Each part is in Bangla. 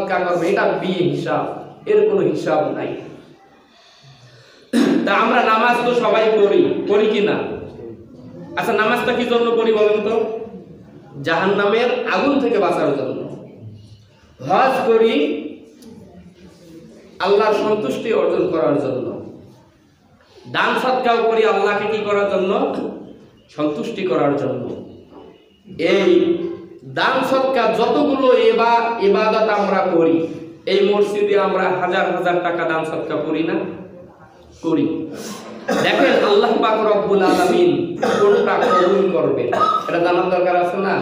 সদকা করবে, এটা হিসাব, এর কোনো হিসাব নাই। তা আমরা নামাজ তো সবাই পড়ি কিনা? আচ্ছা, নামাজটা কি জন্য পড়ি বলেন তো? জাহান্নামের আগুন থেকে বাঁচার জন্য। হজ করি আল্লাহর সন্তুষ্টি অর্জন করার জন্য। দান সদকাও করি আল্লাহকে কি করার জন্য? সন্তুষ্টি করার জন্য। এই দান সদকা যতগুলো ইবাদত আমরা করি, এই মসজিদে আমরা হাজার হাজার টাকা দান সদকা করি না? করি। দেখেন আল্লাহ পাক রব্বুল আলামিন কোনটা কবুল করবে এটা জানার দরকার আছে না?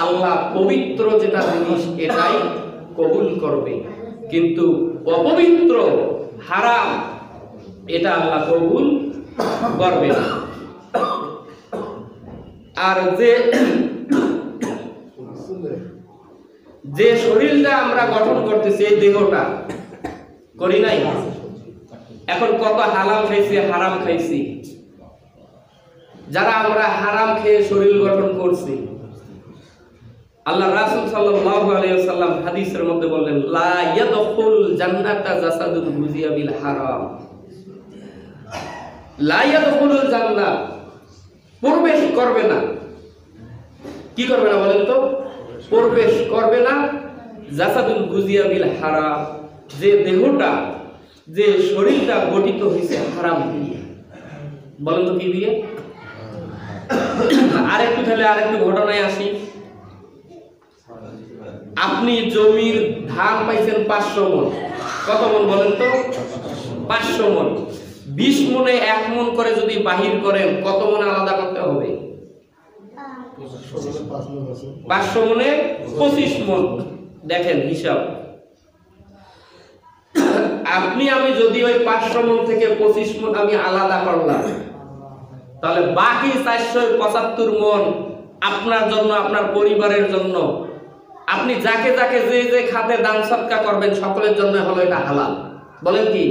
আল্লাহ পবিত্র যেটা জিনিস এটাই কবুল করবে, কিন্তু অপবিত্র হারাম এটা আল্লাহ কবুল করবে না। আর যে শরীরটা আমরা গঠন করতেছি, এই দেহটা করি নাই? এখন কত হালাল খাইছি, হারাম খাইছি। যারা আমরা হারাম খেয়ে শরীর গঠন করছি, আল্লাহ রাসূল সাল্লাল্লাহু আলাইহি ওয়াসাল্লাম হাদিসের মধ্যে বললেন, লা ইয়াদখুল জান্নাতা জাসাদুন গুজিয়া বিল হারাম। লা ইয়াদখুলুল জান্নাত, প্রবেশ করবে না। কি করবে না বলেন তো? প্রবেশ করবে না। জাসাদুন গুজিয়া বিল হারাম, যে দেহটা, যে শরীরটা গঠিত হয়েছে হারাম দিয়ে। বলেন তো কি দিয়ে? আরেকটু ঘটনায় আসি। আপনি জমির ধান পাইছেন 500 মণ। কত মণ বলেন তো? 500 মণ। 20 মণে 1 মণ করে যদি বাহির করেন, কত মণ আলাদা করতে হবে? 500 মণে 25 মণ। দেখেন হিসাব। আমি যদি ওই 500 মণ থেকে 25 মণ আমি আলাদা করলাম, তাহলে বাকি 475 মণ আপনার জন্য, আপনার পরিবারের জন্য, আপনি যাকে যাকে যে খাতে দান সদকা করবেন সকলের জন্য হলো এটা হালাল। বলেন কি?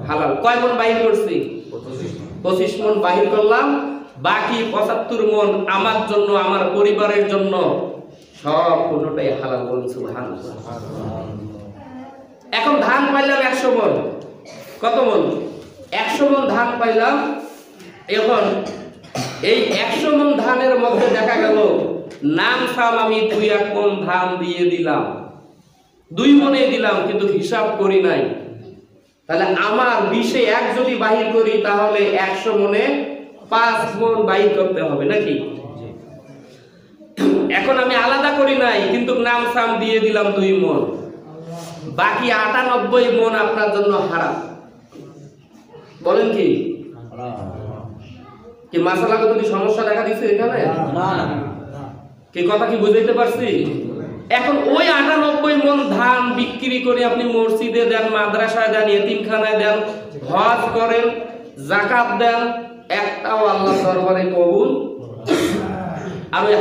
হালাল। কয় মণ বাহির করছি? 25 মণ বাহির করলাম। বাকি 75 মণ আমার জন্য, আমার পরিবারের জন্য, সব কোনটাই হালাল। বলুন সুবহানাল্লাহ। এখন ধান পাইলাম 100 মণ। কত মণ? 100 মণ ধান পাইলাম। এখন এই 100 মণ ধানের মধ্যে দেখা গেল নাম সাম আমি 2-1 মণ ধান দিয়ে দিলাম, 2 মণে দিলাম, কিন্তু হিসাব করি নাই। তাহলে আমার 20-এ 1 যদি বাহির করি, তাহলে 100 মণে 5 মণ বাহির করতে হবে নাকি? এখন আমি আলাদা করি নাই, কিন্তু নাম সাম দিয়ে দিলাম 2 মণ। বাকি 98 মণ আপনার জন্য হারাম। বলেন কি? কি মাসালাগত কি সমস্যা দেখা দিচ্ছে এখানে? না। কি কথা কি বুঝাইতে পারছি? এখন ওই 98 মণ ধান বিক্রি করে আপনি মসজিদে দেন, মাদ্রাসায় দেন, এতিমখানায় দেন, হজ করেন, যাকাত দেন, একটাও আল্লাহর দরবারে কবুল। আর ওই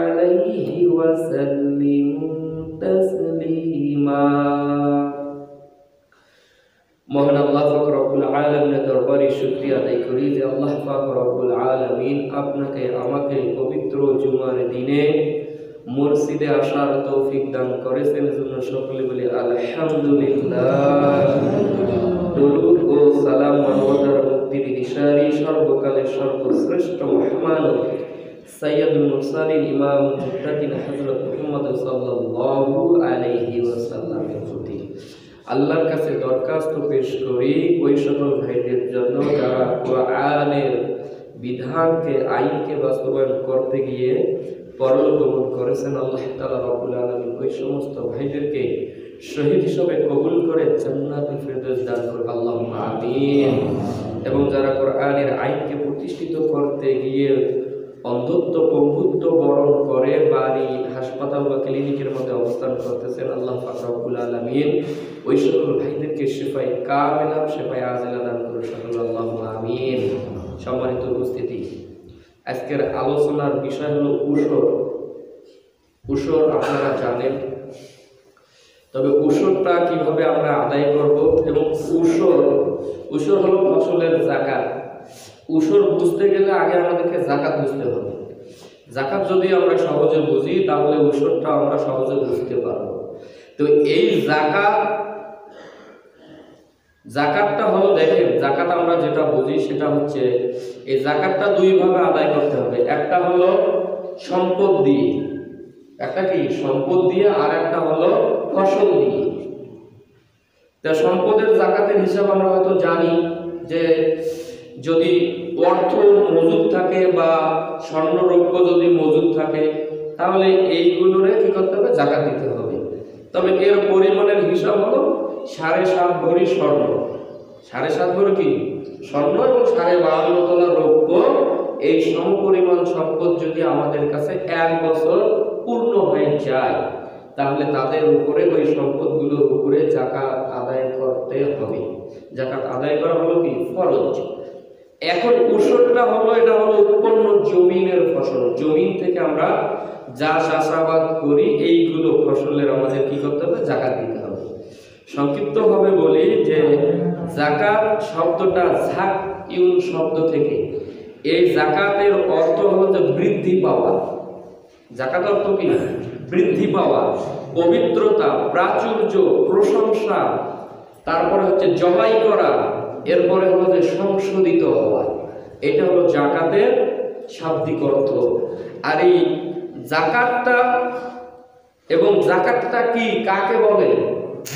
عليه وسلموا تسليما মহান আল্লাহ পাক রব্বুল আলামিনের দরবারে শুকরিয়া আদায় করি যে আল্লাহ পাক রব্বুল আলামিন আপনাকে আমাকে পবিত্র জুমার দিনে মসজিদে আসার তৌফিক দান করেছেন। এজন্য সকলে বলি আলহামদুলিল্লাহ। দরুদ ও সালাম মানবতার মুক্তির দিশারি সর্বকালের সর্বশ্রেষ্ঠ মহান সাইয়্যিদুল মুরসালিন ইমাম মুত্তাকিন হযরত মুহাম্মদ সাল্লাল্লাহু আলাইহি ওয়াসাল্লামের প্রতি আল্লাহর কাছে দরখাস্ত পেশ করি ওই সকল ভাইদের জন্য যারা কোরআনের বিধানকে আইনকে বাস্তবায়ন করতে গিয়ে পরলোক গমন করেছেন। আল্লাহ তাআলা রব্বুল আলামিন ওই সমস্ত ভাইদেরকে শহীদ হিসেবে কবুল করে জান্নাতুল ফেরদৌস দান করুন, আল্লাহুম্মা আমিন। এবং যারা কোরআনের আইনকে প্রতিষ্ঠিত করতে গিয়ে অন্ধত্ব পঙ্গুত্ব বরণ করে বাড়ি হাসপাতাল বা ক্লিনিকের মধ্যে অবস্থান করতেছেন, আল্লাহ পাক রব্বুল আলামিন ওই সকল ভাইদেরকে শিফায়ে কামিলা শিফায়ে আজিলা দান করুন, সকল আল্লাহুম্মা আমিন। সম্মানিত উপস্থিতি, আজকের আলোচনার বিষয় হলো উশর। উশর আপনারা জানেন, তবে উশরটা কিভাবে আমরা আদায় করব এবং উশর হলো ফসলের যাকাত। উশর বুঝতে গেলে আগে আমাদেরকে যাকাত বুঝতে হবে। যাকাত যদি আমরা সহজে বুঝি তাহলে উশরটা আমরা সহজে বুঝতে পারবো। তো এই যাকাতটা হলো, দেখেন যাকাত আমরা যেটা বুঝি সেটা হচ্ছে এই যাকাতটা দুই ভাবে আদায় করতে হবে। একটা হলো সম্পদ দিয়ে, একটা কি সম্পদ দিয়ে, আর একটা হলো ফসল দিয়ে। তা সম্পদের যাকাতের হিসাব আমরা হয়তো জানি যে যদি অর্থ মজুদ থাকে বা স্বর্ণ রৌপ্য যদি মজুদ থাকে তাহলে এইগুলোরে কি করতে হবে, যাকাত দিতে হবে। তবে এর পরিমাণের হিসাব হলো 7.5 ভরি স্বর্ণ, 7.5 ভরি কি স্বর্ণ এবং 52.5 তোলা রৌপ্য। এই সমপরিমাণ সম্পদ যদি আমাদের কাছে 1 বছর পূর্ণ হয়ে যায় তাহলে তাদের উপরে ওই সম্পদগুলোর উপরে যাকাত আদায় করতে হবে। যাকাত আদায় করা হলো কি ফরজ। এখন উশরটা হলো, এটা হলো উৎপন্ন জমিনের ফসল। জমিন থেকে আমরা যা চাষাবাদ করি এইগুলো ফসলের আমাদের কি করতে হবে, যাকাত দিতে হবে। সংক্ষিপ্ত ভাবে বলি যে যাকাত শব্দটা যাকইউন শব্দ থেকে, এই যাকাতের অর্থ হলো যে বৃদ্ধি পাওয়া। যাকাত অর্থ কি বৃদ্ধি পাওয়া, পবিত্রতা, প্রাচুর্য, প্রশংসা, তারপরে হচ্ছে জবাই করা, এরপরে হলো যে সংশোধিত হওয়া। এটা হলো যাকাতের শাব্দিক অর্থ। আর এই যাকাতটা এবং যাকাতটা কি কাকে বলে,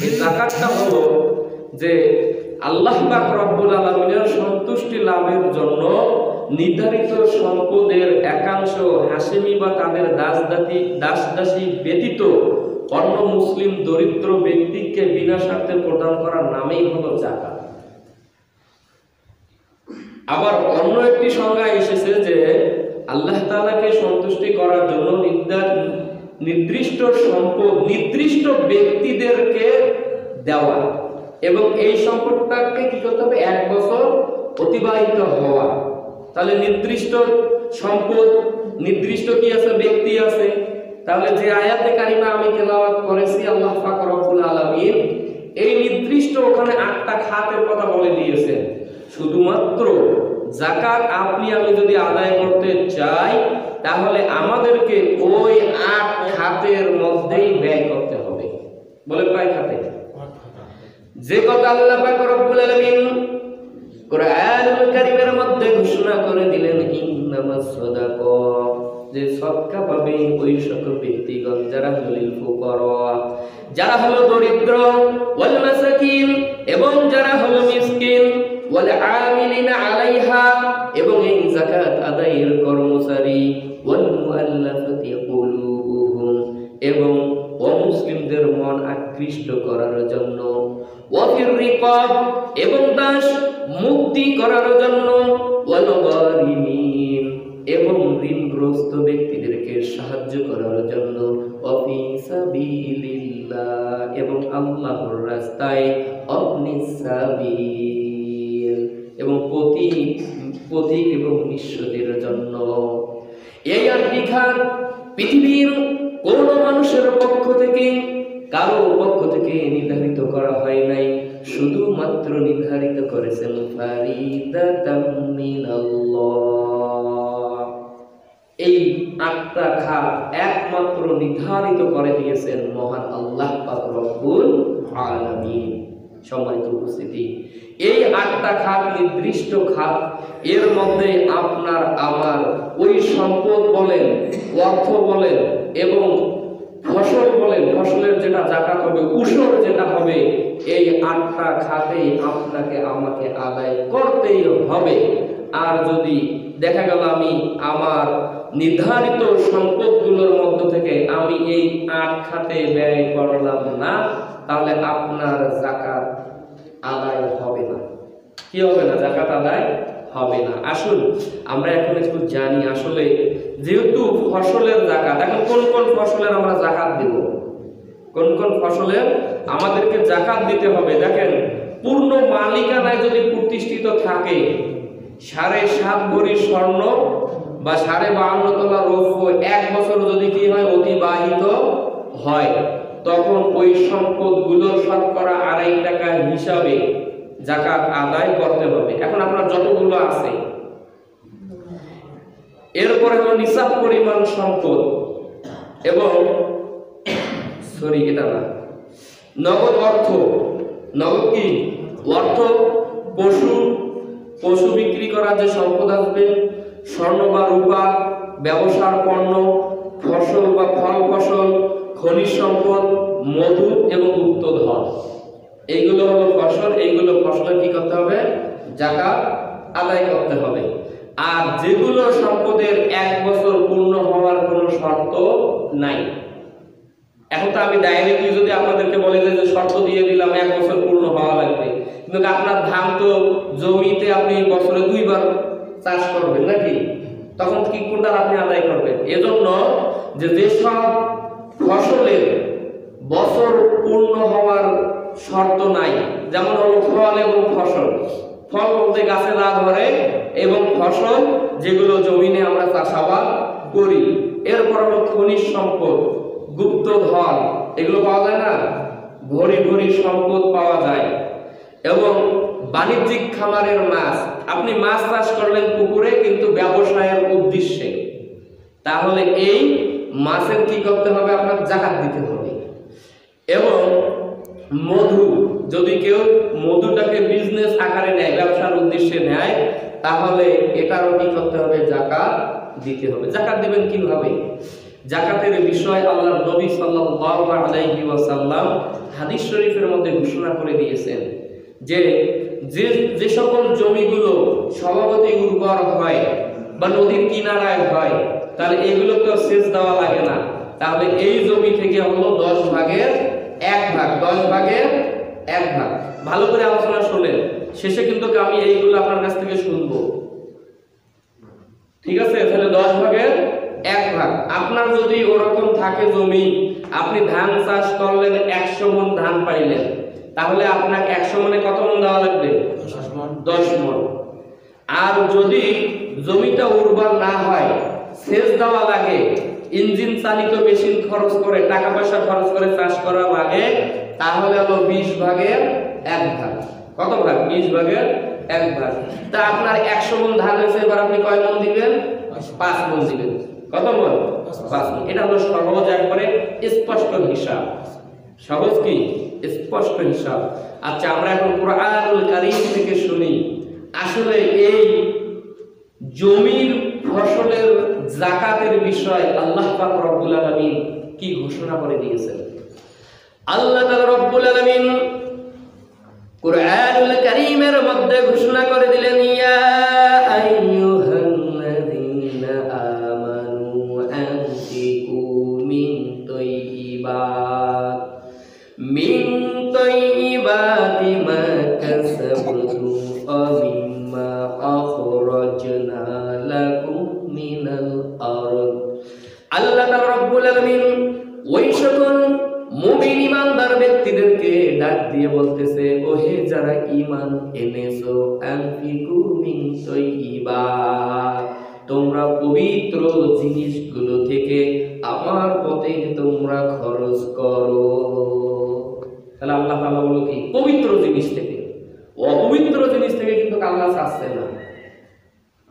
এই যাকাতটা হলো যে আল্লাহ পাক রব্বুল আলামিনের সন্তুষ্টি লাভের জন্য নির্ধারিত সম্পদের একাংশ হাশেমি বা তাদের দাসদাসী ব্যতীত অন্য মুসলিম দরিদ্র ব্যক্তিকে বিনা স্বার্থে প্রদান করার নামেই হলো যাকাত। আবার অন্য একটি সংজ্ঞা এসেছে যে আল্লাহ তাআলাকে সন্তুষ্টি করার জন্য নির্দিষ্ট সম্পদ নির্দিষ্ট ব্যক্তিদেরকে দেওয়া এবং এই সম্পদটাকে কি করতে হবে, 1 বছর অতিবাহিত হওয়া। তাহলে নির্দিষ্ট সম্পদ, নির্দিষ্ট কি আছে, ব্যক্তি আছে। তাহলে যে আয়াতে কারিমা আমি তেলাওয়াত করেছি, আল্লাহ পাক রব্বুল আলামিন এই নির্দিষ্ট ওখানে 8টা খাতের কথা বলে দিয়েছেন। শুধুমাত্র যাকাত আপনি আমি যদি আদায় করতে চাই তাহলে আমাদেরকে ওই 8 খাতের মধ্যেই ব্যয় করতে হবে। বলে কয় খাতে? যে কথা আল্লাহ পাক রব্বুল আলামিন কোরআনুল কারীমের মধ্যে ঘোষণা করে দিলেন, ইন্নামাস সাদাকা, যে সদকা পাবে ওই সকল ব্যক্তিগণ যারা হলো ফুকারা, যারা হলো দরিদ্র, ওয়াল মাসাকিন, এবং যারা হলো মিসকিন, ওয়াল আমিলিনা আলাইহা, এবং এই যাকাত আদায়ের কর্মচারী, ওয়াল মুআল্লাফাতি কুলুবুহুম, এবং অমুসলিমদের মন আকৃষ্ট করার জন্য, ওয়াফির রিকাব, এবং দাস মুক্তি করার জন্য, ওয়াল গারিমিন, এবং ঋণগ্রস্ত ব্যক্তিদেরকে সাহায্য করার জন্য, ওয়াফি সাবিলিল্লাহ, এবং আল্লাহর রাস্তায়, অবনিস সাবিল, এবং পথিক এবং নিঃস্বদের জন্য। এই 8টি খাত পৃথিবীর মানুষের পক্ষ থেকে, কারো পক্ষ থেকে নির্ধারিত করা হয় নাই, শুধুমাত্র নির্ধারিত করেছেন ফারিদাতাম মিনাল্লাহ। এই 8টা খাত একমাত্র নির্ধারিত করে দিয়েছেন মহান আল্লাহ পাক রব্বুল আলামিন। সম্মানিত উপস্থিতি, এই 8টা খাত নির্দিষ্ট খাত, এর মধ্যে আপনার আমার ওই সম্পদ বলেন, অর্থ বলেন এবং ফসল বলেন, ফসলের যেটা যাকাত হবে, উসর যেটা হবে, এই 8টা খাতে আপনাকে আমাকে আদায় করতেই হবে। আর যদি দেখা গেল আমি আমার নির্ধারিত সম্পদগুলোর মধ্য থেকে আমি এই 8 খাতে ব্যয় করলাম না, তাহলে আপনার যাকাত আদায় হবে না। কি হবে না? যাকাত আদায় হবে না। আসুন আমরা এখন একটু জানি, আসলে যেহেতু ফসলের যাকাত, এখন কোন কোন ফসলের আমরা যাকাত দেব, কোন কোন ফসলের আমাদেরকে যাকাত দিতে হবে। দেখেন, পূর্ণ মালিকানায় যদি প্রতিষ্ঠিত থাকে 7.5 ভরি স্বর্ণ বা 52.5 তোলা রৌপ্য 1 বছর যদি কি হয় অতিবাহিত হয়, তখন ওই সম্পদগুলোর শতকরা 2.5 টাকা হিসাবে যাকাত আদায় করতে হবে। এখন আপনার যতগুলো আছে, এরপরে হলো নিসাব পরিমাণ সম্পদ এবং এটা না, নগদ অর্থ। নগদ কি? অর্থ, পশু বিক্রি করার যে সম্পদ আসবে, স্বর্ণ বা রূপা, ব্যবসার পণ্য, ফসল বা ফসল, খনিজ সম্পদ, মধু এবং গুপ্তধন, এইগুলো হলো ফসল। এইগুলো ফসলের কি করতে হবে? যাকাত আদায় করতে হবে। আর যেগুলো সম্পদের 1 বছর পূর্ণ হওয়ার কোনো শর্ত নাই। এখন তো আমি ডাইরেক্টলি যদি আপনাদেরকে বলে যে শর্ত দিয়ে দিলাম 1 বছর পূর্ণ হওয়া লাগবে, কিন্তু আপনার ধান তো জমিতে আপনি বছরে 2 বার চাষ করবেন নাকি, তখন কি কোনটা আপনি আদায় করবেন? এজন্য যেসব ফসলের বছর পূর্ণ হওয়ার শর্ত নাই, যেমন হলো ফল এবং ফসল। ফল বলতে গাছে না ধরে, এবং ফসল যেগুলো জমিনে আমরা চাষাবাদ করি। এরপর হলো খনিজ সম্পদ, গুপ্তধন, এগুলো পাওয়া যায় না, ভরি ভরি সম্পদ পাওয়া যায়। এবং বাণিজ্যিক খামারের মাছ, আপনি মাছ চাষ করলেন পুকুরে কিন্তু ব্যবসায়ের উদ্দেশ্যে, তাহলে এই মাছের কি করতে হবে? আপনার যাকাত দিতে হবে। এবং মধু, যদি কেউ মধুটাকে বিজনেস আকারে নেয়, ব্যবসার উদ্দেশ্যে নেয়, তাহলে এটারও কি করতে হবে? যাকাত দিতে হবে। যাকাত দিবেন কিভাবে? যাকাতের বিষয় আল্লাহর নবী সাল্লাল্লাহু আলাইহি ওয়াসাল্লাম হাদিস শরীফের মধ্যে ঘোষণা করে দিয়েছেন যে সকল জমিগুলো স্বভাবতই উর্বর হয় বা নদীর কিনারায় হয়, তাহলে এগুলো তো সেচ দেওয়া লাগে না। তাহলে এই জমি থেকে হলো 10 ভাগের 1 ভাগ, 10 ভাগের 1 ভাগ। ভালো করে আলোচনা শুনেন, শেষে কিন্তু আমি এইগুলো আপনার কাছ থেকে শুনবো, ঠিক আছে? তাহলে 10 ভাগের 1 ভাগ। আপনার যদি ওরকম থাকে জমি, আপনি ধান চাষ করলেন, 100 মণ ধান পাইলেন, তাহলে আপনাকে 100 মণে কত মণ দেওয়া লাগবে? 10 মণ। আর যদি জমিটা উর্বর না হয়, সেচ দেওয়া লাগে, ইঞ্জিন চালিত মেশিন খরচ করে, টাকা পয়সা খরচ করে চাষ করা লাগে, তাহলে হলো 20 ভাগের 1 ভাগ। কত ভাগ? 20 ভাগের 1 ভাগ। তা আপনার 100 মণ ধান হয়েছে, এবার আপনি কয় মণ দিবেন? 5 মণ দিবেন। কত মণ? 5 মণ। এটা হলো সহজ, একবারে স্পষ্ট হিসাব। সহজ কি? স্পষ্ট হিসাব। আচ্ছা, আমরা এখন কুরআনুল কারীম থেকে শুনি আসলে এই জমির ফসলের যাকাতের বিষয় আল্লাহ পাক রব্বুল আলামিন কি ঘোষণা করে দিয়েছেন। আল্লাহ তাআলা রব্বুল আলামিন কুরআনুল কারীমের মধ্যে ঘোষণা করে দিলেন, ইয়া আইয়ুহাল্লাযীনা আমানু আনফিকু মিন তাইয়্যিবাতি মা কাসাবতুম ওয়া মিম্মা আখরাজনা লাকুম মিনাল আরদ। আল্লাহ তাআলা রব্বুল আলামিন ওই সকল মুমিন ইমানদার ব্যক্তিদেরকে ডাক দিয়ে বলতেছে, ওহে যারা ঈমান এনেছো, আনফিকু মিন তাইয়্যিবাত, তোমরা পবিত্র জিনিসগুলো থেকে আমার পথে তোমরা খরচ করো। তাহলে আল্লাহ তাআলা বলো কি পবিত্র জিনিস থেকে, অপবিত্র জিনিস থেকে কিন্তু আল্লাহ চাচ্ছে না।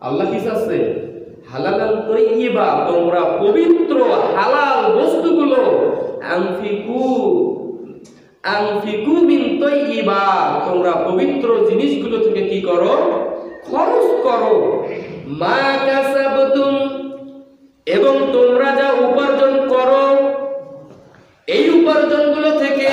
আল্লাহ কি চাচ্ছে? হালালাল তাইয়্যিবা, তোমরা পবিত্র হালাল বস্তুগুলো আনফিকু মিন তাইয়্যিবা, তোমরা পবিত্র জিনিসগুলো থেকে কি করো? খরচ করো। মা কাসাবতুম, এবং তোমরা যা উপার্জন করো এই উপার্জনগুলো থেকে,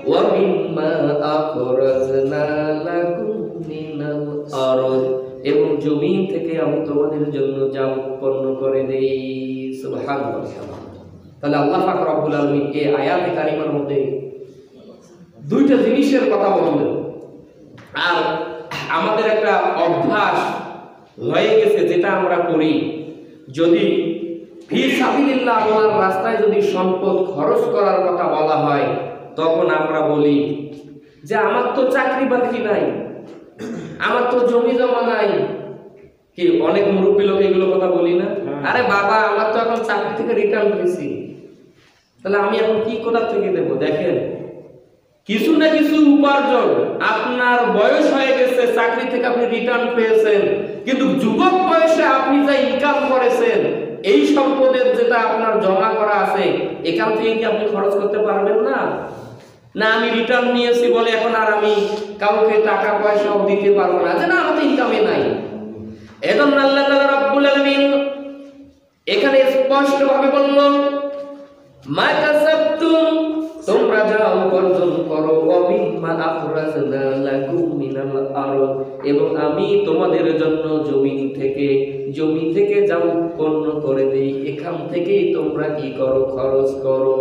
ওয়া মিম্মা আখরাজনা লাকুম মিনাল আরদ, এবং জমিন থেকে আমি তোমাদের জন্য যা উৎপন্ন করে দেই। সুবহানাল্লাহ। তাহলে আল্লাহ পাক রব্বুল আলামিন এই আয়াতে কারিমার মধ্যে দুইটা জিনিসের কথা বললেন। আর আমাদের একটা অভ্যাস হয়ে গেছে যেটা আমরা করি, যদি ফি সাবিলিল্লাহ আল্লাহর রাস্তায় যদি সম্পদ খরচ করার কথা বলা হয় তখন আমরা বলি যে আমার তো চাকরি বাকরি নাই, আমার তো জমি জমা নাই। কি অনেক মুরব্বী লোক এগুলো কথা বলি না? আরে বাবা আমার তো এখন চাকরি থেকে রিটার্ন হয়েছি, তাহলে আমি এখন কি কোথা থেকে দেব? দেখেন কিছু না কিছু উপার্জন, আপনার বয়স হয়ে গেছে, চাকরি থেকে আপনি রিটার্ন পেয়েছেন, কিন্তু যুবক বয়সে আপনি যা ইনকাম করেছেন এই সম্পদের যেটা আপনার জমা করা আছে এখান থেকে কি আপনি খরচ করতে পারবেন না? না আমি রিটার্ন নিয়েছি বলে এখন আর আমি কাউকে টাকা পয়সাও দিতে পারবো না, যে না আমার ইনকামে নাই। এজন্য আল্লাহ তাআলা রব্বুল আলামিন এখানে স্পষ্ট ভাবে বলল, মা কাসাবতুম, তোমরা যা উপার্জন করো, ওয়ামিম্মা আখরাজনা লাকুম মিনাল আরদ, এবং আমি তোমাদের জন্য জমি থেকে যা উৎপন্ন করে দেই এখান থেকেই তোমরা কি করো? খরচ করো।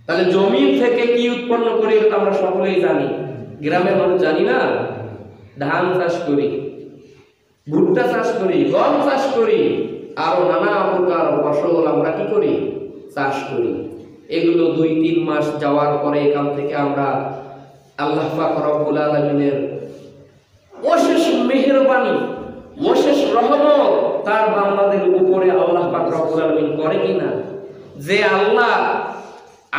তাহলে জমি থেকে কি উৎপন্ন করি এটা আমরা সকলেই জানি। গ্রামের মানুষ জানি না? ধান চাষ করি, ভুট্টা চাষ করি, গম চাষ করি, আরো নানা প্রকার ফসল আমরা কি করি? চাষ করি। এগুলো 2-3 মাস যাওয়ার পরে এখান থেকে আমরা আল্লাহ পাক রব্বুল আলামিনের অশেষ মেহেরবানি, অশেষ রহমত তার বান্দাদের উপরে আল্লাহ পাক রব্বুল আলামিন করে কিনা, যে আল্লাহ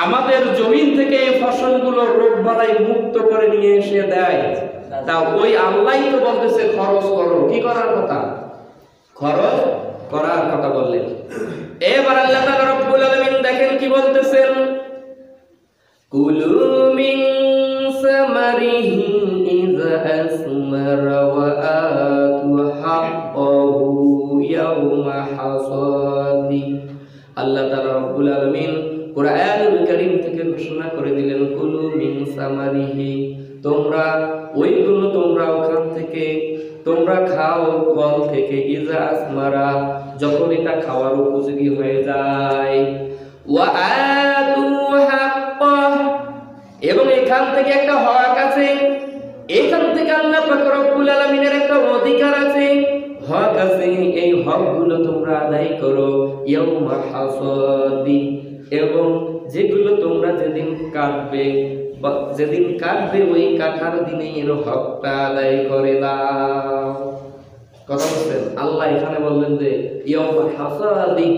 আমাদের জমিন থেকে এই ফসলগুলো রোগবালাই মুক্ত করে নিয়ে এসে দেয়, তা ওই আল্লাহই তো বলতেছে খরচ করো। কি করার কথা? খরচ করার কথা বললেন। এবার আল্লাহ তাআলা রব্বুল আলামিন দেখেন কি বলতেছেন, কুলু মিন সামারিহি ইযা আসমারা ওয়া আতু হাক্কাহু ইয়াওমা হাসাদি। আল্লাহ তাআলা রব্বুল আলামিন কুরআনুল কারীম থেকে ঘোষণা করে দিলেন, কুলু মিন সামারিহি, তোমরা ওইগুলো তোমরা ওখান থেকে তোমরা খাও ফল থেকে, ইজা আসমারা, যখন এটা খাওয়ার উপযোগী হয়ে যায়, ওয়া আতু হাক্কাহ, এবং এখান থেকে একটা হক আছে, এখান থেকে আল্লাহ পাক রব্বুল আলামিনের একটা অধিকার আছে, হক আছে, এই হকগুলো তোমরা আদায় করো ইয়াউমা হাসাদি, এবং যেগুলো তোমরা যেদিন কাটবে ওই কাটার দিনে এর হকটা আদায় করে দাও। কথা বলছেন আল্লাহ এখানে বললেন যে ইয়াউমা হাসাদি।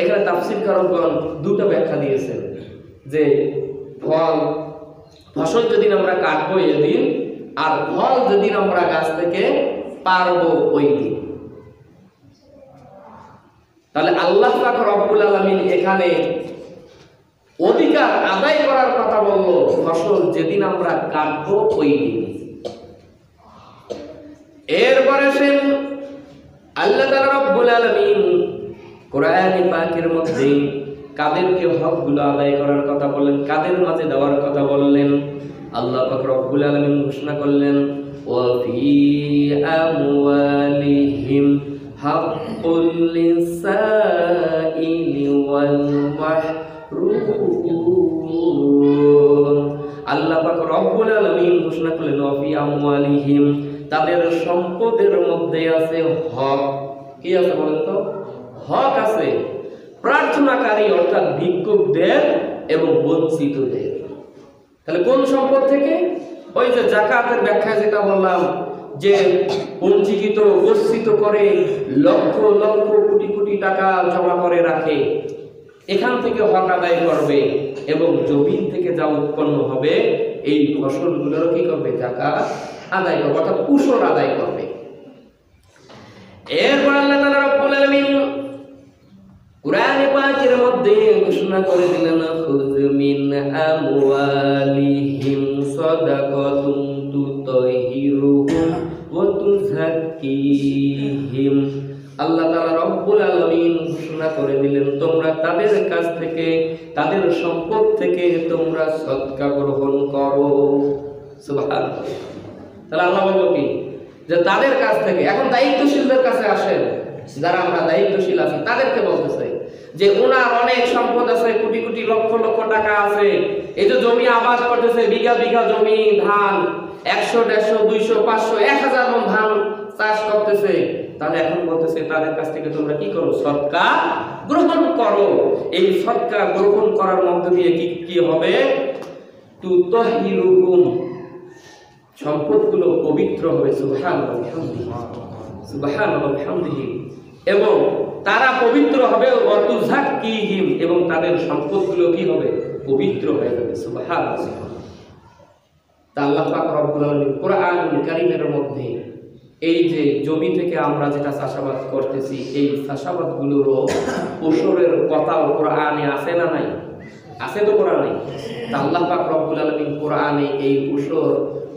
এখানে তাফসীরকারগণ দুটো ব্যাখ্যা দিয়েছেন, যে ফসল যেদিন আমরা কাটবো এদিন, আর ফল যেদিন আমরা গাছ থেকে পারবো ওই দিন। তাহলে আল্লাহ পাক রব্বুল আলামিন এখানে অধিকার আদায় করার কথা বলল ফসল যেদিন আমরা কাটবো ওই দিন। এরপরে আল্লাহ তাআলা রব্বুল আলামিন কোরআনে পাকের মধ্যে কাদেরকে হকগুলো আদায় করার কথা বললেন, কাদের মাঝে দেওয়ার কথা বললেন। আল্লাহ পাক রব্বুল আলামিন ঘোষণা করলেন, ওয়া ফি আমওয়ালিহিম হাক্কুল লিসাইলি ওয়াল মাহরুম। আল্লাহ পাক রব্বুল আলামিন ঘোষণা করলেন, ওয়া ফি আমওয়ালিহিম, তাদের সম্পদের মধ্যে আছে হক। কি আছে বলেন তো? হক আছে প্রার্থনাকারী অর্থাৎ ভিক্ষুকদের এবং বঞ্চিতদের। তাহলে কোন সম্পদ থেকে? ওই যে যাকাতের ব্যাখ্যায় যেটা বললাম, যে পঞ্জীকৃত গচ্ছিত করে লক্ষ লক্ষ কোটি কোটি টাকা জমা করে রাখে, এখান থেকে হক আদায় করবে এবং জমিন থেকে যা উৎপন্ন হবে এই ফসলগুলোর কি করবে? যাকাত আদায় করবে, অর্থাৎ উশর আদায় করবে। এরপর আল্লাহ তাআলা রব্বুল আলামিন কুরআনে পাকের মধ্যে ঘোষণা করে দিলেন, খুয মিন আমওয়ালিহিম সাদাকাতুন তুতাহিরুহুম ওয়া তুযাক্কিহিম। আল্লাহ তাআলা রব্বুল আলামিন ঘোষণা করে দিলেন, তোমরা তাদের কাছ থেকে, তাদের সম্পদ থেকে তোমরা সদকা গ্রহণ করো। সুবহানাল্লাহ। তাহলে আল্লাহ বলল কি? যে তাদের কাছ থেকে। এখন দায়িত্বশীলদের কাছে আসেন, যারা আমরা দায়িত্বশীল আছি তাদেরকে বলতেছে যে ওনার অনেক সম্পদ আছে, কোটি কোটি লক্ষ লক্ষ টাকা আছে, এই যে জমি আবাদ করতেছে, বিঘা বিঘা জমি ধান, 100, 150, 200, 500, 1000 মণ ধান চাষ করতেছে। তাহলে এখন বলতেছে তাদের কাছ থেকে তোমরা কি করো? সদকা গ্রহণ করো। এই সদকা গ্রহণ করার মধ্য দিয়ে কি কি হবে? তুতাহিরুহুম, সম্পদগুলো পবিত্র হবে। সুবহানাল্লাহ সুবহানাল্লাহ বিহামদিহি। এবং তারা পবিত্র হবে, ওয়া তুযাক্কিহিম, এবং তাদের সম্পদগুলো কি হবে? পবিত্র হয়ে যাবে। সুবহানাল্লাহ। তা আল্লাহ পাক রব্বুল আলামিন কোরআনুল কারীমের মধ্যে এই যে জমি থেকে আমরা যেটা চাষাবাদ করতেছি, এই চাষাবাদগুলোরও ফসলের কথাও কোরআনে আছে না নাই? আছে তো কোরআনে। তা আল্লাহ পাক রব্বুল আলামিন কোরআনে এই ফসল,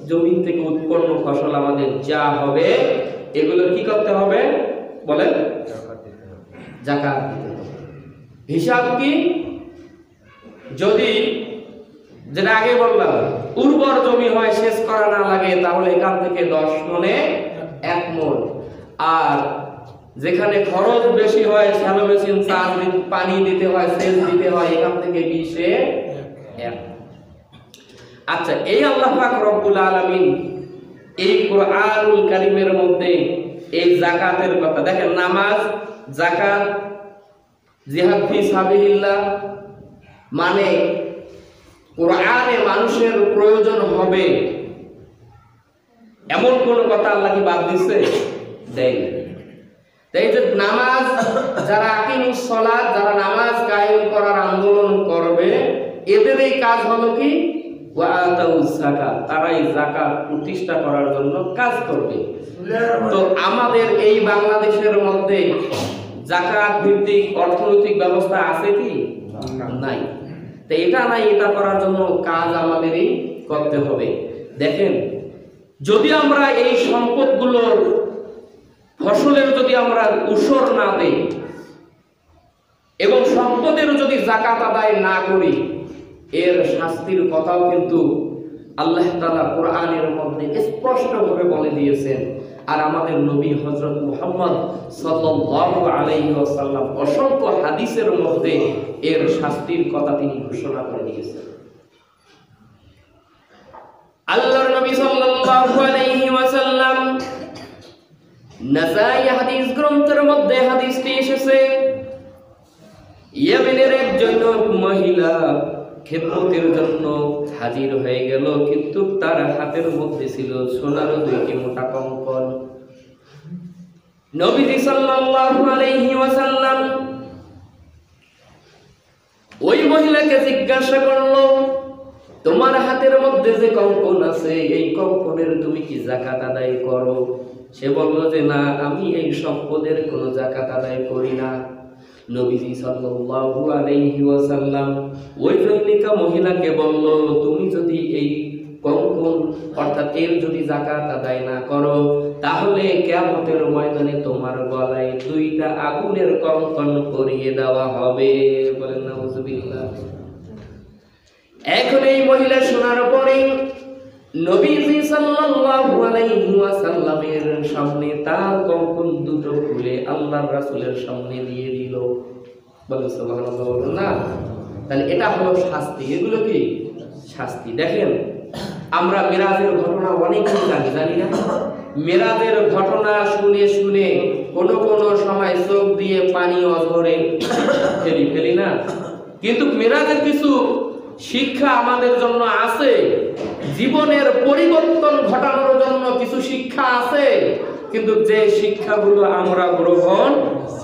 জমি থেকে উৎপন্ন ফসল আমাদের যা হবে এগুলো কি করতে হবে? বলেন, যাকাত দিতে হবে। হিসাব কি? যদি যেটা আগে বললাম উর্বর জমি হয়, সেচ করা না লাগে, তাহলে এখান থেকে 10 মণে 1 মণ। আর যেখানে খরচ বেশি হয়, শ্যালো মেশিন চাষ, পানি দিতে হয়, সেচ দিতে হয়, এখান থেকে 20-এ 1। আচ্ছা, এই আল্লাহ পাক রব্বুল আলামিন এই কোরআনুল কারীমের মধ্যে এই যাকাতের কথা দেখেন, নামাজ, যাকাত, জিহাদ ফি সাবিলিল্লাহ, মানে কোরআনে মানুষের প্রয়োজন হবে এমন কোন কথা আল্লাহ কি বাদ দিচ্ছে? দেয়নি। তাই যে নামাজ, যারা আকিমুস সালাত, যারা নামাজ কায়েম করার আন্দোলন করবে, এদের এই কাজ হলো কি? ওয়া আতাউজ যাকাত, তারাই যাকাত প্রতিষ্ঠা করার জন্য কাজ করবে। তো আমাদের এই বাংলাদেশের মধ্যে যাকাত ভিত্তিক অর্থনৈতিক ব্যবস্থা আছে কি? নাই। তো এটা নাই, এটা করার জন্য কাজ আমাদেরই করতে হবে। দেখেন, যদি আমরা এই সম্পদগুলোর ফসলের যদি আমরা উসর না দেই এবং সম্পদেরও যদি যাকাত আদায় না করি, এর শাস্তির কথাও কিন্তু আল্লাহ তাআলা কোরআনের মধ্যে স্পষ্টভাবে বলে দিয়েছেন। আর আমাদের নবী হযরত মুহাম্মদ সাল্লাল্লাহু আলাইহি ওয়াসাল্লাম অসংখ্য হাদিসের মধ্যে এর শাস্তির কথা তিনি ঘোষণা করে দিয়েছেন। আল্লাহর নবী সাল্লাল্লাহু আলাইহি ওয়াসাল্লাম নাসাই হাদিস গ্রন্থের মধ্যে হাদিসটি এসেছে, ইয়েমেনের একজন মহিলা খেদমতের জন্য হাজির হয়ে গেল, কিন্তু তার হাতের মধ্যে ছিল সোনার 2টি মোটা কঙ্কন। নবীজি সাল্লাল্লাহু আলাইহি ওয়াসাল্লাম ওই মহিলাকে জিজ্ঞাসা করলো, তোমার হাতের মধ্যে যে কঙ্কন আছে, এই কঙ্কনের তুমি কি যাকাত আদায় করো? সে বলল যে না, আমি এই সম্পদের কোনো যাকাত আদায় করি না। নবীজি সাল্লাল্লাহু আলাইহি ওয়াসাল্লাম ওই জনৈকা মহিলাকে বলল, তুমি যদি এই কঙ্কন অর্থাৎ এর যদি যাকাত আদায় না করো, তাহলে কিয়ামতের ময়দানে তোমার গলায় 2টা আগুনের কঙ্কন পরিয়ে দেওয়া হবে। বলেন নাউযুবিল্লাহ। এখন এই মহিলা শোনার পরে নবীজি সাল্লাল্লাহু আলাইহি ওয়াসাল্লামের সামনে তার কঙ্কন দুটো খুলে আল্লাহর রাসূলের সামনে দিয়ে দিল। বলে সুবহানাল্লাহ, বলেন না? তাহলে এটা হলো শাস্তি। এগুলো কি শাস্তি? দেখেন, আমরা মিরাজের ঘটনা অনেকেই জানি না? মিরাজের ঘটনা শুনে শুনে কোনো কোনো সময় চোখ দিয়ে পানি অঝরে ফেলি না? কিন্তু মিরাজের কিছু শিক্ষা আমাদের জন্য আছে, জীবনের পরিবর্তন ঘটানোর জন্য কিছু শিক্ষা আছে, কিন্তু যে শিক্ষাগুলো আমরা গ্রহণ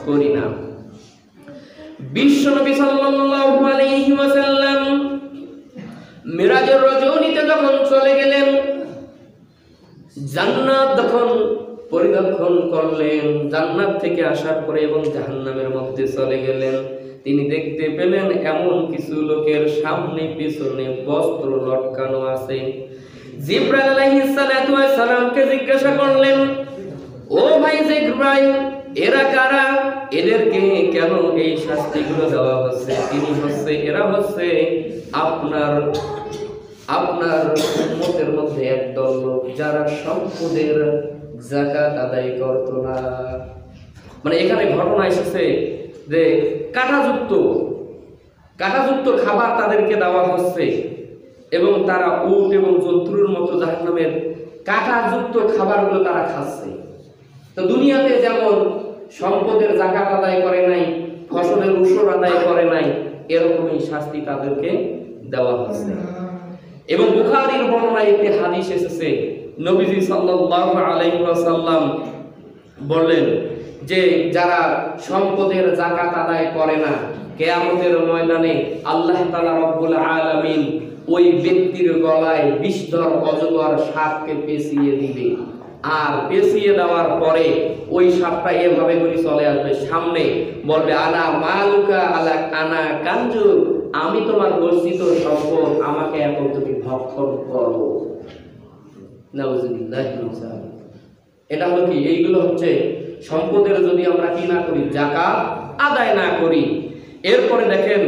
করি না। বিশ্বনবী সাল্লাল্লাহু আলাইহি ওয়াসাল্লাম মিরাজের রজনীতে যখন চলে গেলেন, জান্নাত যখন পরিদর্শন করলেন, জান্নাত থেকে আসার পরে এবং জাহান্নামের মধ্যে চলে গেলেন, তিনি দেখতে পেলেন এমন কিছু লোকের সামনে পিছনে বস্ত্র লটকানো আছে। জিবরাইল আলাইহিস সালাতু ওয়াস সালামকে জিজ্ঞাসা করলেন, ও ভাই জিবরাইল, এরা কারা? এদেরকে কেন এই শাস্তিগুলো দেওয়া হচ্ছে? এরা হচ্ছে আপনার উম্মতের মধ্যে একদল লোক যারা সম্পদের যাকাত আদায় করত না। মানে এখানে ঘটনা এসেছে যে কাঁটাযুক্ত খাবার তাদেরকে দেওয়া হচ্ছে এবং তারা উট এবং জন্তুর মতো জাহান্নামের কাঁটাযুক্ত খাবারগুলো তারা খাচ্ছে। তো দুনিয়াতে যেমন সম্পদের যাকাত আদায় করে নাই, ফসলের উসর আদায় করে নাই, এরকমই শাস্তি তাদেরকে দেওয়া হচ্ছে। এবং বুখারীর বর্ণনায় একটি হাদিস এসেছে, নবীজি সাল্লাল্লাহু আলাইহি ওয়াসাল্লাম বললেন যে যারা সম্পদের যাকাত আদায় করে না, কিয়ামতের ময়দানে আল্লাহ তাআলা রব্বুল আলামিন ওই ব্যক্তির গলায় বিষধর অজগর সাপকে পেঁচিয়ে দিবে। আর পেঁচিয়ে দেওয়ার পরে ওই সাপটা এভাবে করে চলে আসবে সামনে, বলবে আনা মালুকা আলা আনা কানজু, আমি তোমার গর্জিত সম্পদ, আমাকে এখন তুমি ভক্ষণ করো। নাউযুবিল্লাহ। এটা হলো কি? এইগুলো হচ্ছে সম্পদের যদি আমরা কি না করি, যাকাত আদায় না করি। এরপরে দেখেন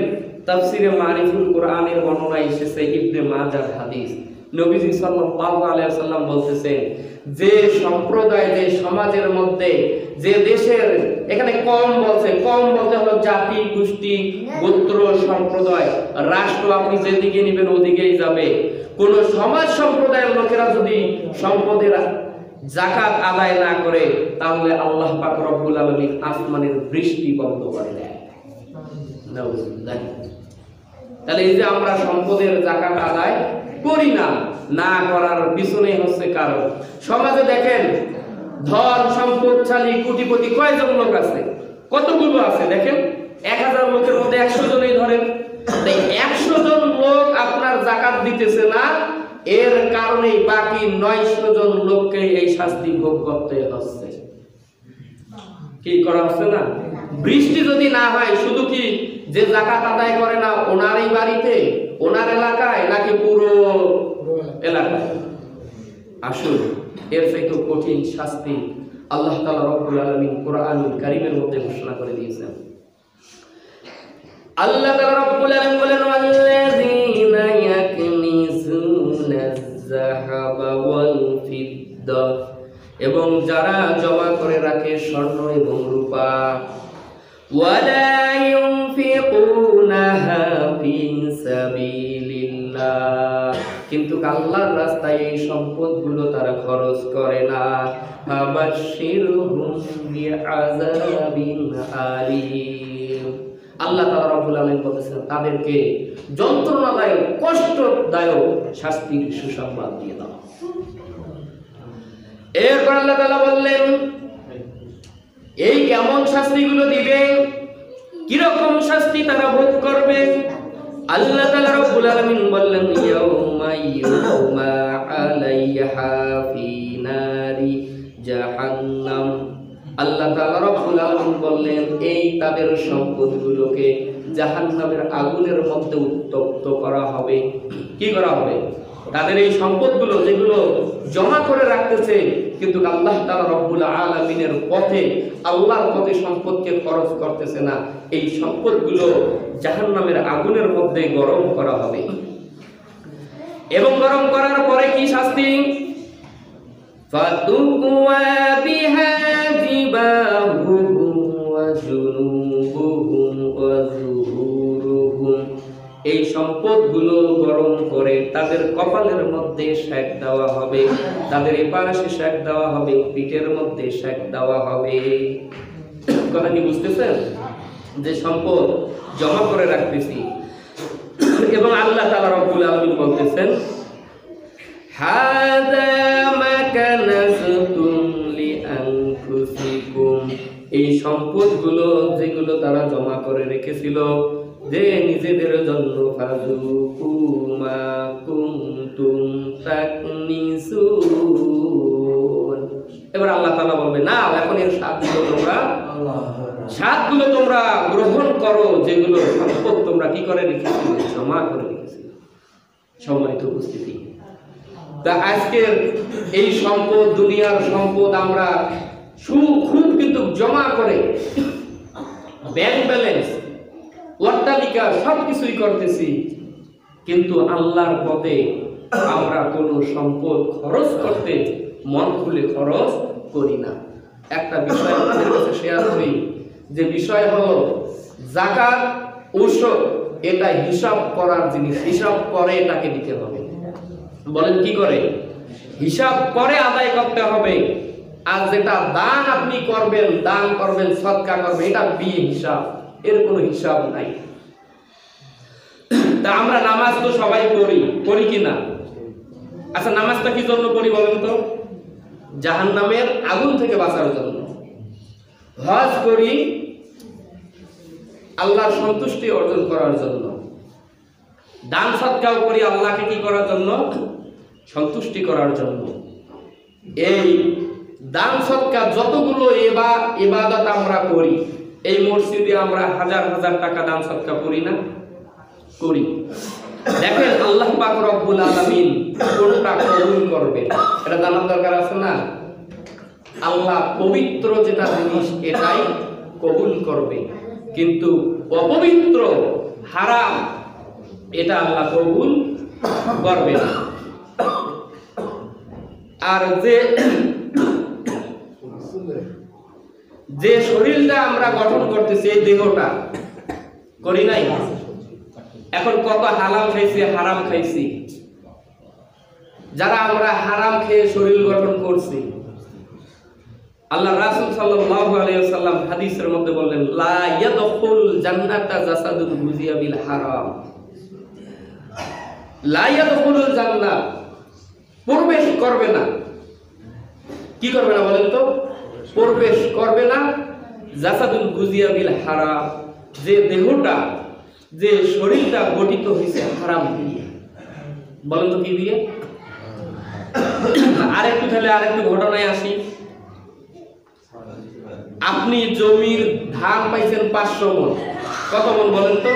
তাফসিরে মারিফুল কোরআনের বর্ণনায় এসেছে, ইবনে মাজাহ হাদিস, নবীজি সাল্লাল্লাহু আলাইহি ওয়াসাল্লাম বলতেছেন যে সম্প্রদায়, যে সমাজের মধ্যে, যে দেশের, এখানে কম বলতে হলো জাতি, গোষ্ঠী, গোত্র, সম্প্রদায়, রাষ্ট্র, আপনি যেদিকে নেবেন ওদিকেই যাবে। কোন সমাজ সম্প্রদায়ের লোকেরা যদি সম্পদের যাকাত আদায় না করে, তাহলে আল্লাহ পাক রব্বুল আলামিন আসমানের বৃষ্টি বন্ধ করে দেয়। তাহলে এই যে আমরা সম্পদের যাকাত আদায় করি না, না করার পিছনে হচ্ছে কারণ। সমাজে দেখেন ধন সম্পদশালী কোটিপতি কয়জন লোক আছে? কতগুলো আছে দেখেন, 1000 লোকের মধ্যে 100 জনই ধরেন। 100 জন লোক আপনার যাকাত দিতেছে না, এর কারণে বাকি 900 জন লোককে এই শাস্তি ভোগ করতে হচ্ছে। কি করা হচ্ছে না? বৃষ্টি যদি না হয়, শুধু কি যে যাকাত আদায় করে না ওনারই বাড়িতে, ওনার এলাকায়, নাকি পুরো এলাকায়? আসুন, এর চাইতে কঠিন শাস্তি আল্লাহ তাআলা রব্বুল আলামিন কোরআনুল কারীমের মধ্যে ঘোষণা করে দিয়েছেন। আল্লাহ তাআলা রব্বুল আলামিন বলেন, ওয়াল্লাযীনা ইয়াকনিজুনাজ যাহাবা ওয়াল ফিদ্দা, এবং যারা জমা করে রাখে স্বর্ণ এবং রূপা, ওয়ালা ইউনফিকুনাহা ফি সাবিলিল্লাহ, কিন্তু আল্লাহর রাস্তায় এই সম্পদগুলো তারা খরচ করে না, ফাবাশশিরহুম বিআযাবিন আলীম, আল্লাহ তাআলা রব্বুল আলামিন বলেছেন তাদেরকে যন্ত্রণাদায়ক, কষ্টদায়ক শাস্তির সুসংবাদ দিয়ে দাও। এরপর আল্লাহ তাআলা বললেন এই কেমন শাস্তিগুলো দিবে, কিরকম শাস্তি তারা ভোগ করবে। আল্লাহ তাআলা রব্বুল আলামিন বললেন, ইয়াউমা ইউমা আলাইহা ফি নারি জাহান্নাম, আল্লাহ তাআলা রব্বুল আলামিন বললেন এই তাদের সম্পদগুলোকে জাহান্নামের আগুনের মধ্যে উত্তপ্ত করা হবে। কি করা হবে? তাদের এই সম্পদগুলো যেগুলো জমা করে রাখতেছে, কিন্তু আল্লাহ তাআলা রব্বুল আলামিনের পথে, আল্লাহর পথে সম্পদকে খরচ করতেছে না, এই সম্পদগুলো জাহান্নামের আগুনের মধ্যে গরম করা হবে। এবং গরম করার পরে কি শাস্তি? ফাতুকুয়া বিহা জিবাহুম ওয়া জুনুবুহুম ওয়া যুহুরুহুম, এই সম্পদগুলো গরম করে তাদের কপালের মধ্যে সেক দেওয়া হবে, তাদের পাশে সেক দেওয়া হবে, পিঠের মধ্যে সেক দেওয়া হবে। কথা কি বুঝতেছেন? যে সম্পদ জমা করে রাখতেছি, এবং আল্লাহ তাআলা রব্বুল আলামিন বলতেছেন, হাযা মা কানাজতুম লিআনফুসিকুম, এই সম্পদগুলো যেগুলো তারা জমা করে রেখেছিল যে নিজেদের জন্য, ফাযুকু মা কুনতুম তাকনিসুন। এবার আল্লাহ তাআলা বলবে, না এখন এর স্বাদগুলো তোমরা গ্রহণ করো, যেগুলো সম্পদ তোমরা কি করে রেখেছিলে, জমা করে রেখেছিলে। সম্মানিত উপস্থিতি, তা আজকের এই সম্পদ, দুনিয়ার সম্পদ আমরা খুব কিন্তু জমা করে ব্যাংক ব্যালেন্স, অট্টালিকা সবকিছুই করতেছি, কিন্তু আল্লাহর পথে আমরা কোনো সম্পদ খরচ করতে মন খুলে খরচ করি না। একটা বিষয় আপনাদের কাছে শেয়ার করি, যে বিষয় হলো যাকাত, ঔষধ, এটা হিসাব করার জিনিস, হিসাব করে এটাকে দিতে হবে। বলেন কি করে? হিসাব করে আদায় করতে হবে। আর যেটা দান আপনি করবেন, দান করবেন, সদকা করবেন, এটা বিয়ে হিসাব, এর কোনো হিসাব নাই। তা আমরা নামাজ তো সবাই পড়ি কি না? আচ্ছা, নামাজটা কি জন্য পড়ি বলেন তো? জাহান্নামের আগুন থেকে বাঁচার জন্য। হজ করি আল্লাহর সন্তুষ্টি অর্জন করার জন্য। দান সদকাও করি আল্লাহকে কি করার জন্য? সন্তুষ্টি করার জন্য। এই দান সদকা যতগুলো ইবাদত আমরা করি, এই মসজিদে আমরা হাজার হাজার টাকা দান সদকা করি না? করি। দেখেন আল্লাহ পাক রব্বুল আলামিন কোনটা কবুল করবে এটা জানার দরকার আছে না? আল্লাহ পবিত্র যেটা জিনিস এটাই কবুল করবে, কিন্তু অপবিত্র, হারাম, এটা আল্লাহ কবুল করবে না। আর যে শরীরটা আমরা গঠন করতেছি, এই দেহটা করি নাই? এখন কত হালাল খাইছি, হারাম খাইছি। যারা আমরা হারাম খেয়ে শরীর গঠন করছি, আল্লাহ রাসূল সাল্লাল্লাহু আলাইহি ওয়াসাল্লাম হাদিসের মধ্যে বললেন, লা ইয়াদখুল জান্নাতা জাসাদুন গুজিয়া বিল হারাম। লা ইয়াদখুলুল জান্নাত, প্রবেশ করবে না। কি করবে না বলেন তো? প্রবেশ করবে না। জাসাদুন গুজিয়া বিল হারাম, যে দেহটা, যে শরীরটা গঠিত হয়েছে হারাম দিয়ে। বলেন তো কি দিয়ে? আরেকটু ঘটনায় আসি। আপনি জমির ধান পাইছেন 500 মণ। কত মণ বলেন তো?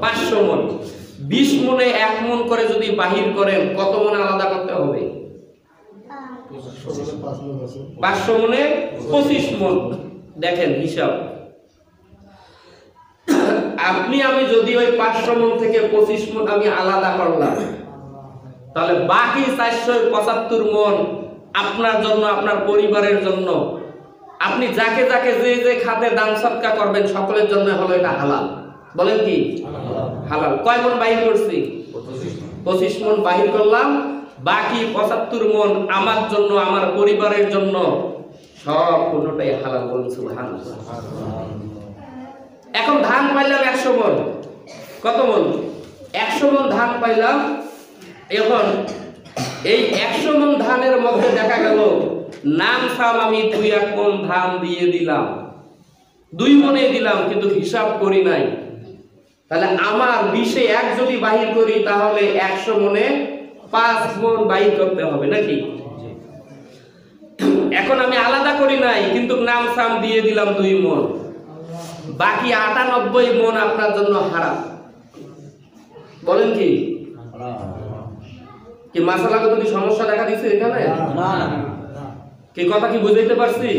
500 মণ। 20 মণে 1 মণ করে যদি বাহির করেন, কত মণ আলাদা করতে হবে? 500 মণে 25 মণ। দেখেন হিসাব। আপনি আমি যদি ওই 500 মণ থেকে 25 মণ আমি আলাদা করলাম, তাহলে বাকি 475 মণ আপনার জন্য, আপনার পরিবারের জন্য, আপনি যাকে যাকে যে খাতে দান সদকা করবেন, সকলের জন্য হলো এটা হালাল। বলেন কি? হালাল। কয় মণ বাহির করছি? 25 মণ বাহির করলাম। বাকি 75 মণ আমার জন্য, আমার পরিবারের জন্য, সব কোনটাই হালাল। বলুন সুবহানাল্লাহ। এখন ধান পাইলাম 100 মণ। কত মণ? 100 মণ ধান পাইলাম। এখন এই 100 মণ ধানের মধ্যে দেখা গেল নাম সাম আমি 2-1 মণ ধান দিয়ে দিলাম, 2 মণে দিলাম, কিন্তু হিসাব করি নাই। তাহলে আমার 20-এ 1 যদি বাহির করি, তাহলে 100 মণে 5 মণ বাহির করতে হবে নাকি? এখন আমি আলাদা করি নাই, কিন্তু নাম সাম দিয়ে দিলাম 2 মণ। বাকি 98 মণ আপনার জন্য হারাম। বলেন কি? কি মাসালাগত কি সমস্যা দেখা দিচ্ছে এখানে? কি কথা কি বুঝাইতে পারছি?